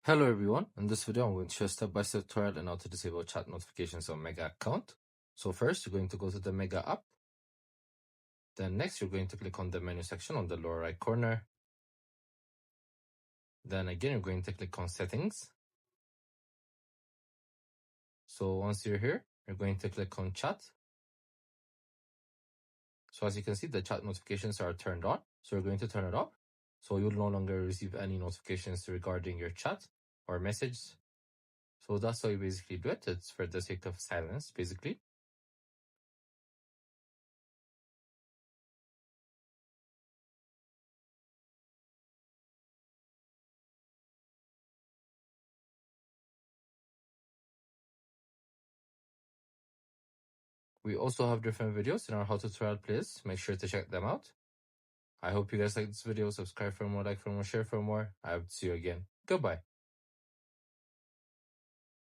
Hello everyone, in this video I'm going to show a step-by-step tutorial on how to disable chat notifications on Mega account. So first you're going to go to the Mega app. Then next you're going to click on the menu section on the lower right corner. Then again you're going to click on settings. So once you're here, you're going to click on chat. So as you can see, the chat notifications are turned on. So you're going to turn it off. So you'll no longer receive any notifications regarding your chat or message. So that's how you basically do it. It's for the sake of silence, basically. We also have different videos in our how to tutorial playlist. Make sure to check them out. I hope you guys like this video. Subscribe for more, like for more, share for more. I hope to see you again. Goodbye.